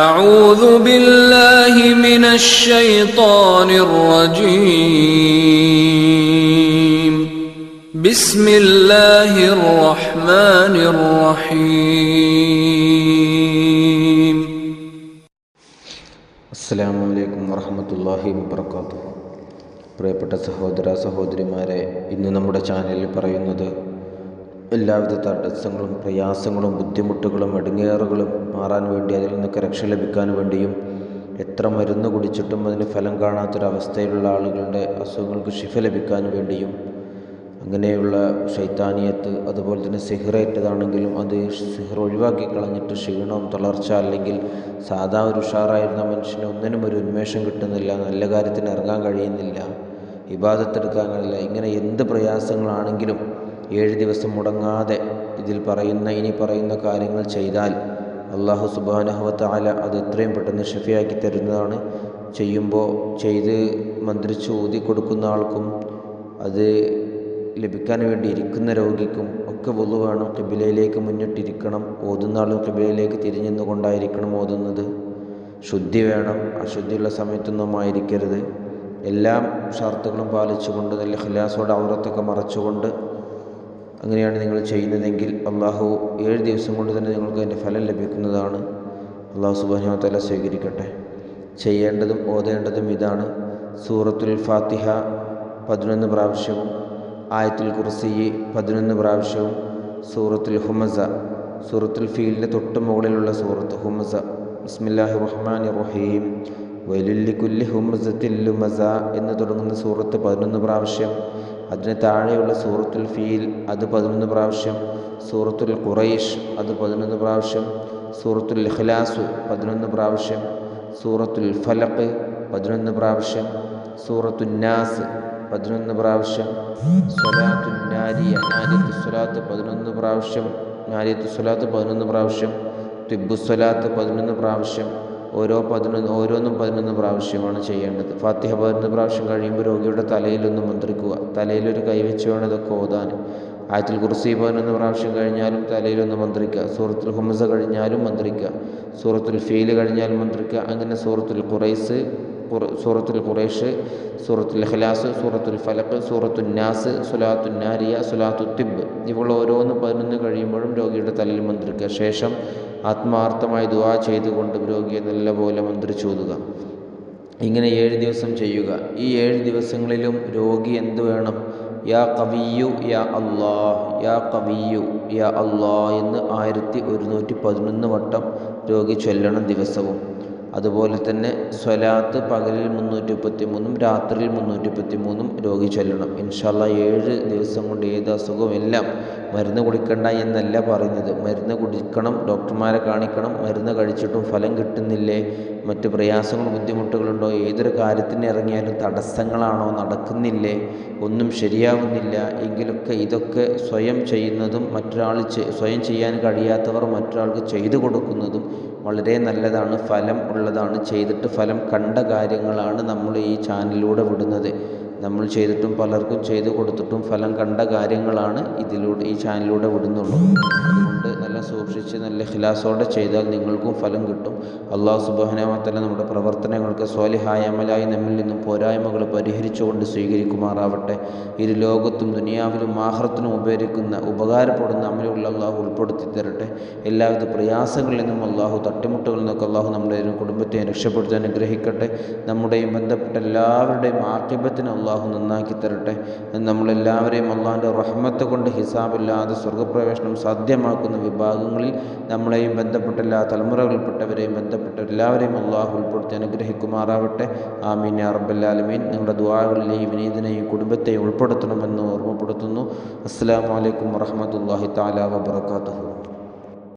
أعوذ بالله من الشيطان الرجيم بسم الله الرحمن الرحيم അസ്സലാമു അലൈക്കും വറഹ്മത്തുള്ളാഹി വബറകാതുഹു. പ്രിയപ്പെട്ട സഹോദര സഹോദരിമാരെ, ഇന്ന് നമ്മുടെ ചാനലിൽ പറയുന്നത് എല്ലാവിധ തടസ്സങ്ങളും പ്രയാസങ്ങളും ബുദ്ധിമുട്ടുകളും ഇടങ്ങേറുകളും മാറാൻ വേണ്ടി, അതിൽ നിന്നൊക്കെ രക്ഷ ലഭിക്കാൻ വേണ്ടിയും എത്ര മരുന്ന് കുടിച്ചിട്ടും അതിന് ഫലം കാണാത്തൊരവസ്ഥയിലുള്ള ആളുകളുടെ അസുഖങ്ങൾക്ക് ശിഫ ലഭിക്കാൻ വേണ്ടിയും, അങ്ങനെയുള്ള ശൈത്താനിയത്ത് അതുപോലെ തന്നെ സിഹ്റേറ്റതാണെങ്കിലും അത് സിഹ്ർ ഒഴിവാക്കി കളഞ്ഞിട്ട് ക്ഷീണവും തളർച്ച, അല്ലെങ്കിൽ സാധാ ഒരു ഉഷാറായിരുന്ന മനുഷ്യന് ഒന്നിനും ഒരു ഉന്മേഷം കിട്ടുന്നില്ല, നല്ല കാര്യത്തിന് ഇറങ്ങാൻ കഴിയുന്നില്ല, ഇബാദത്തെടുക്കാൻ കഴിയില്ല, ഇങ്ങനെ എന്ത് പ്രയാസങ്ങളാണെങ്കിലും 7 ദിവസം മുടങ്ങാതെ ഇനി പറയുന്ന കാര്യങ്ങൾ ചെയ്താൽ അല്ലാഹു സുബ്ഹാനഹു വ തആല അത് എത്രയും പെട്ടെന്ന് ഷഫിയാക്കി തരുന്നതാണ്. ചെയ്ത് മന്ത്രിച്ച് ഊതി കൊടുക്കുന്ന ആൾക്കും അത് ലഭിക്കാൻ വേണ്ടി ഇരിക്കുന്ന രോഗിക്കും ഒക്കെ വുളു വേണം. ഖിബിലയിലേക്ക് മുന്നിട്ടിരിക്കണം. ഓതുന്ന ആളും ഖിബിലയിലേക്ക് തിരിഞ്ഞുകൊണ്ടായിരിക്കണം ഓതുന്നത്. ശുദ്ധി വേണം. അശുദ്ധിയുള്ള സമയത്തൊന്നും ആയിരിക്കരുത്. എല്ലാം ഷർത്തുകളും പാലിച്ചുകൊണ്ട് നല്ല ഖിലാസോടെ ഔറത്തൊക്കെ മറച്ചുകൊണ്ട് അങ്ങനെയാണ് നിങ്ങൾ ചെയ്യുന്നതെങ്കിൽ അള്ളാഹു 7 ദിവസം കൊണ്ട് തന്നെ നിങ്ങൾക്ക് അതിൻ്റെ ഫലം ലഭിക്കുന്നതാണ്. അള്ളാഹു സുബ്ഹാനഹു വ തആല സ്വീകരിക്കട്ടെ. ചെയ്യേണ്ടതും ഓതേണ്ടതും ഇതാണ്: സൂറത്തുൽ ഫാത്തിഹ 11 പ്രാവശ്യവും, ആയത്തുൽ കുർസി 11 പ്രാവശ്യവും, സൂറത്തുൽ ഹുമസ, സൂറത്തുൽ ഫീലിൻ്റെ തൊട്ട് മുകളിലുള്ള സൂറത്ത് ഹുമസ, ബിസ്മില്ലാഹിർ റഹ്മാനിർ റഹീം, വൈലുൽ ലികുല്ലി ഹുമസത്തിൽ ലുമസ എന്ന് തുടങ്ങുന്ന സൂറത്ത് 11 പ്രാവശ്യം, അതിന് താഴെയുള്ള സൂറത്തുൽ ഫീൽ അത് 11 പ്രാവശ്യം, സൂറത്തുൽ ഖുറൈഷ് അത് 11 പ്രാവശ്യം, സൂറത്തുൽ ഇഖ്ലാസ് 11 പ്രാവശ്യം, സൂറത്തുൽ ഫലഖ് 11 പ്രാവശ്യം, സൂറത്തുൻ നാസ് 11 പ്രാവശ്യം, സ്വലാത്തുൻ നാരിയ നാരിയത്തുസ്സലാത്ത് 11 പ്രാവശ്യം, നാരിയത്തുസ്സലാത്ത് 11 പ്രാവശ്യം, തിബ്ബുസ്സലാത്ത് 11 പ്രാവശ്യം. ഓരോന്നും 11 പ്രാവശ്യമാണ് ചെയ്യേണ്ടത്. ഫാത്തിഹ 11 പ്രാവശ്യം കഴിയുമ്പോൾ രോഗിയുടെ തലയിലൊന്ന് മന്ത്രിക്കുക. തലയിലൊരു കൈവച്ച് വേണം ഇതൊക്കെ ഓതാൻ. ആയത്തുൽ കുർസി 11 പ്രാവശ്യം കഴിഞ്ഞാലും തലയിലൊന്ന് മന്ത്രിക്കുക. സൂറത്തുൽ ഹുമസ കഴിഞ്ഞാലും മന്ത്രിക്കുക. സൂറത്തുൽ ഫീൽ കഴിഞ്ഞാലും മന്ത്രിക്കുക. അങ്ങനെ സൂറത്തുൽ ഖുറൈഷ്, സൂറത്തുൽ ഇഖ്ലാസ്, സൂറത്തുൽ ഫലഖ്, സൂറത്തുൻ നാസ്, സ്വലാത്തുൻ നാരിയ, സ്വലാത്തുൽ തിബ്, ഇവൾ ഓരോന്ന് 11 കഴിയുമ്പോഴും രോഗിയുടെ തലയിൽ മന്ത്രിക്കുക. ശേഷം ആത്മാർത്ഥമായി ദുആ ചെയ്തുകൊണ്ട് രോഗിയെ നല്ലപോലെ മന്ത്രിച്ചോതുക. ഇങ്ങനെ 7 ദിവസം ചെയ്യുക. ഈ 7 ദിവസങ്ങളിലും രോഗി എന്ത് വേണം? യാ ഖവിയ്യു യാ അല്ലാഹ്, യാ ഖവിയ്യു യാ അല്ലാഹ് എന്ന് 1111 വട്ടം രോഗി ചൊല്ലണം ദിവസവും. അതുപോലെ തന്നെ സ്വലാത്ത് പകലിൽ 333 രാത്രിയിൽ 333 രോഗി ചൊല്ലണം. ഇൻഷാ അല്ലാഹ് 7 ദിവസം കൊണ്ട് ഏത് അസുഖവും എല്ലാം, മരുന്ന് കുടിക്കണ്ട എന്നല്ല പറയുന്നത്, മരുന്ന് കുടിക്കണം, ഡോക്ടർമാരെ കാണിക്കണം. മരുന്ന് കഴിച്ചിട്ടും ഫലം കിട്ടുന്നില്ലേ, മറ്റ് പ്രയാസങ്ങളും ബുദ്ധിമുട്ടുകളുണ്ടോ, ഏതൊരു കാര്യത്തിന് ഇറങ്ങിയാലും തടസ്സങ്ങളാണോ, നടക്കുന്നില്ലേ, ഒന്നും ശരിയാവുന്നില്ല എങ്കിലൊക്കെ ഇതൊക്കെ സ്വയം ചെയ്യുന്നതും സ്വയം ചെയ്യാൻ കഴിയാത്തവർ മറ്റൊരാൾക്ക് ചെയ്തു കൊടുക്കുന്നതും വളരെ നല്ലതാണ്, ഫലം ഉള്ളതാണ്. ചെയ്തിട്ട് ഫലം കണ്ട കാര്യങ്ങളാണ് നമ്മൾ ഈ ചാനലിലൂടെ വിടുന്നത്. നമ്മൾ ചെയ്തിട്ടും പലർക്കും ചെയ്തു കൊടുത്തിട്ടും ഫലം കണ്ട കാര്യങ്ങളാണ് ഈ ചാനലിലൂടെ വിടുന്നുള്ളൂ. അതുകൊണ്ട് നല്ല സൂക്ഷിച്ച് നല്ല ഇഖ്ലാസോടെ ചെയ്താൽ നിങ്ങൾക്കും ഫലം കിട്ടും. അല്ലാഹു സുബ്ഹാനഹു വ തആല നമ്മുടെ പ്രവർത്തനങ്ങൾക്ക് സ്വാലിഹായ അമലായി നമ്മിൽ നിന്നും പോരായ്മകൾ പരിഹരിച്ചുകൊണ്ട് സ്വീകരിക്കുമാറാവട്ടെ. ഇരു ലോകത്തും ദുനിയാവിലും ആഖിറത്തിലും ഉപകാരപ്പെടുന്ന അമലുകൾ അല്ലാഹു ഉൾപ്പെടുത്തി തരട്ടെ. എല്ലാവിധ പ്രയാസങ്ങളിൽ നിന്നും അല്ലാഹു, തട്ടിമുട്ടുകളിൽ നിന്നൊക്കെ അല്ലാഹു നമ്മുടെ കുടുംബത്തെ രക്ഷപ്പെടുത്താൻ അനുഗ്രഹിക്കട്ടെ. നമ്മുടെയും ബന്ധപ്പെട്ട എല്ലാവരുടെയും ആഖിബത്തിനെ അല്ലാഹു നന്നാക്കി തരട്ടെ. നമ്മളെല്ലാവരെയും അല്ലാഹുവിൻ്റെ റഹ്മത്ത് കൊണ്ട് ഹിസാബില്ലാതെ സ്വർഗ്ഗപ്രവേശനം സാധ്യമാക്കുന്ന വിഭാഗങ്ങളിൽ നമ്മളെയും ബന്ധപ്പെട്ട എല്ലാ തലമുറകളിൽപ്പെട്ടവരെയും ബന്ധപ്പെട്ട എല്ലാവരെയും അല്ലാഹു ഉൾപ്പെടുത്തി അനുഗ്രഹിക്കുമാറാവട്ടെ. ആമീൻ യാ റബ്ബൽ ആലമീൻ. നിങ്ങളുടെ ദുആകളിൽ ഈ വിനീതനെയും കുടുംബത്തെയും ഉൾപ്പെടുത്തണമെന്ന് ഓർമ്മപ്പെടുത്തുന്നു. അസ്സലാമു അലൈക്കും വറഹ്മത്തുള്ളാഹി തആല വബറകാതുഹു.